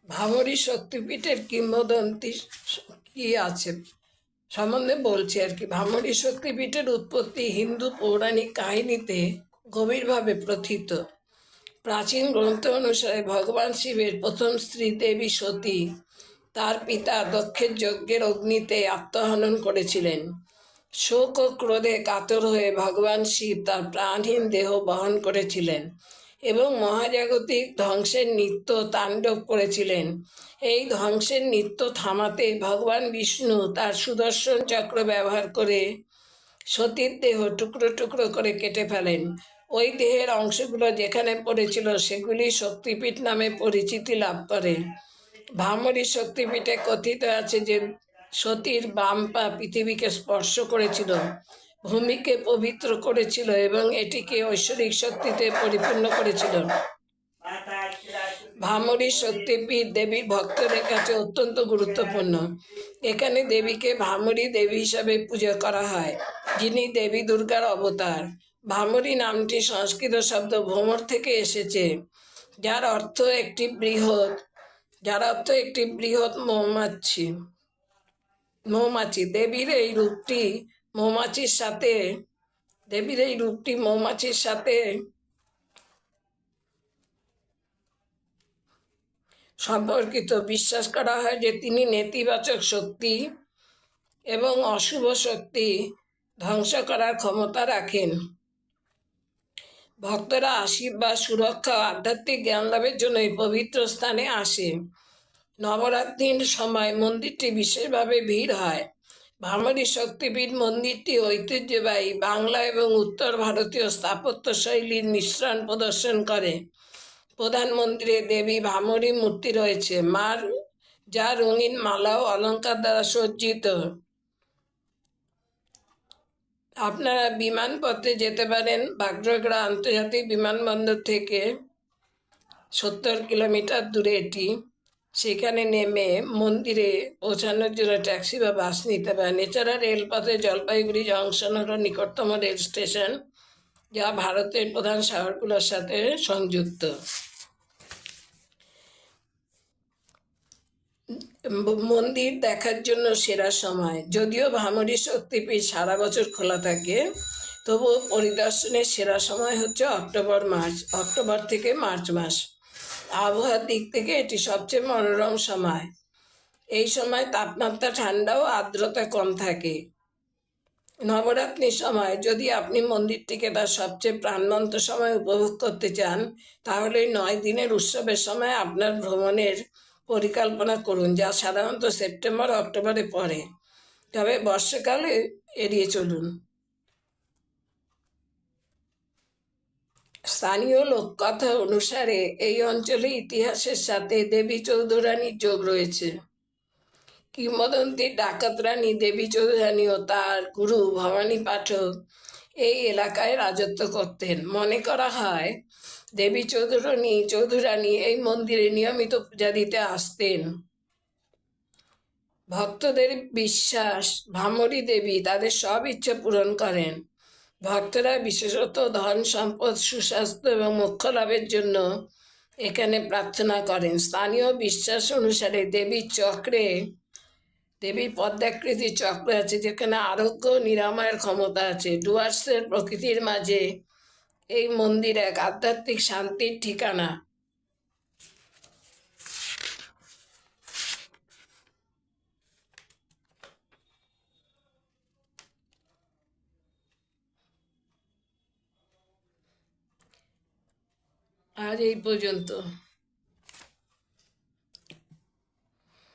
ভামরী শক্তিপীঠের কিংবদন্তি কি আছে সম্বন্ধে বলছি আর কি। ভামরী শক্তিপীঠের উৎপত্তি হিন্দু পৌরাণিক কাহিনীতে গভীরভাবে প্রথিত। প্রাচীন গ্রন্থ অনুসারে ভগবান শিবের প্রথম স্ত্রী দেবী সতী তার পিতা দক্ষের যজ্ঞের অগ্নিতে আত্মহনন করেছিলেন। শোক ও ক্রোধে কাতর হয়ে ভগবান শিব তার প্রাণহীন দেহ বহন করেছিলেন এবং মহাজাগতিক ধ্বংসের নৃত্য তাণ্ডব করেছিলেন। এই ধ্বংসের নৃত্য থামাতে ভগবান বিষ্ণু তার সুদর্শন চক্র ব্যবহার করে সতীর দেহ টুকরো টুকরো করে কেটে ফেলেন। ওই দেহের অংশগুলো যেখানে পড়েছিল সেগুলি শক্তিপীঠ নামে পরিচিতি লাভ করে। ভামরী শক্তিপীঠে কথিত আছে যে সতীর বাম পা পৃথিবীকে স্পর্শ করেছিল, ভূমিকে পবিত্র করেছিল এবং এটিকে ঐশ্বরিক শক্তিতে পরিপূর্ণ করেছিল। ভামরী শক্তিপীঠ দেবীর ভক্তদের কাছে অত্যন্ত গুরুত্বপূর্ণ। এখানে দেবীকে ভামরী দেবী হিসাবে পূজা করা হয়, যিনি দেবী দুর্গার অবতার। ভামরী নামটি সংস্কৃত শব্দ ভ্রমর থেকে এসেছে, যার অর্থ একটি বৃহৎ মৌমাছি। দেবীর এই রূপটি মৌমাছির সাথে সম্পর্কিত। বিশ্বাস করা হয় যে তিনি নেতিবাচক শক্তি এবং অশুভ শক্তি ধ্বংস করার ক্ষমতা রাখেন। ভক্তরা আশীর্বাদ, সুরক্ষা ও আধ্যাত্মিক জ্ঞান লাভের জন্য এই পবিত্র স্থানে আসে। নবরাত্রির সময় মন্দিরটি বিশেষভাবে ভিড় হয়। ভামরী শক্তিপীঠ মন্দিরটি ঐতিহ্যবাহী বাংলা এবং উত্তর ভারতীয় স্থাপত্য শৈলীর মিশ্রণ প্রদর্শন করে। প্রধান মন্দিরে দেবী ভামরী মূর্তি রয়েছে, যা রঙিন মালা ও অলঙ্কার দ্বারা সজ্জিত। আপনারা বিমানপথে যেতে পারেন। বাগডোগরা আন্তর্জাতিক বিমানবন্দর থেকে 70 কিলোমিটার দূরে এটি। সেখানে নেমে মন্দিরে পৌঁছানোর জন্য ট্যাক্সি বা বাস নিতে পারেন। এছাড়া রেলপথে জলপাইগুড়ি জংশন হল নিকটতম রেল স্টেশন, যা ভারতের প্রধান শহরগুলোর সাথে সংযুক্ত। মন্দির দেখার জন্য সেরা সময়, যদিও ভামরী শক্তিপীঠ সারা বছর খোলা থাকে, তবুও পরিদর্শনের সেরা সময় হচ্ছে অক্টোবর থেকে মার্চ মাস। আবহাওয়ার দিক থেকে এটি সবচেয়ে মনোরম সময়। এই সময় তাপমাত্রা ঠান্ডা ও আর্দ্রতা কম থাকে। নবরাত্রির সময় যদি আপনি মন্দিরটিকে তার সবচেয়ে প্রাণবন্ত সময় উপভোগ করতে চান, তাহলে 9 দিনের উৎসবের সময় আপনার ভ্রমণের পরিকল্পনা করুন, যা সাধারণত সেপ্টেম্বর অক্টোবরে পড়ে, তবে বর্ষাকালে এড়িয়ে চলুন। স্থানীয় লোককথা অনুসারে এই অঞ্চলে ইতিহাসের সাথে দেবী চৌধুরানীর যোগ রয়েছে। কিংবদন্তির ডাকাত রানী দেবী চৌধুরানী ও তার গুরু ভবানী পাঠক এই এলাকায় রাজত্ব করতেন। মনে করা হয় দেবী চৌধুরানী এই মন্দিরে নিয়মিত পূজা দিতে আসতেন। ভক্তদের বিশ্বাস ভামরী দেবী তাদের সব ইচ্ছা পূরণ করেন। ভক্তরা বিশেষত ধন সম্পদ, সুস্বাস্থ্য এবং মোক্ষ লাভের জন্য এখানে প্রার্থনা করেন। স্থানীয় বিশ্বাস অনুসারে দেবীর পদ্মাকৃতির চক্র আছে, যেখানে আরোগ্য নিরাময়ের ক্ষমতা আছে। ডুয়ার্সের প্রকৃতির মাঝে এই মন্দির এক আধ্যাত্মিক শান্তির ঠিকানা। আজ এই পর্যন্ত।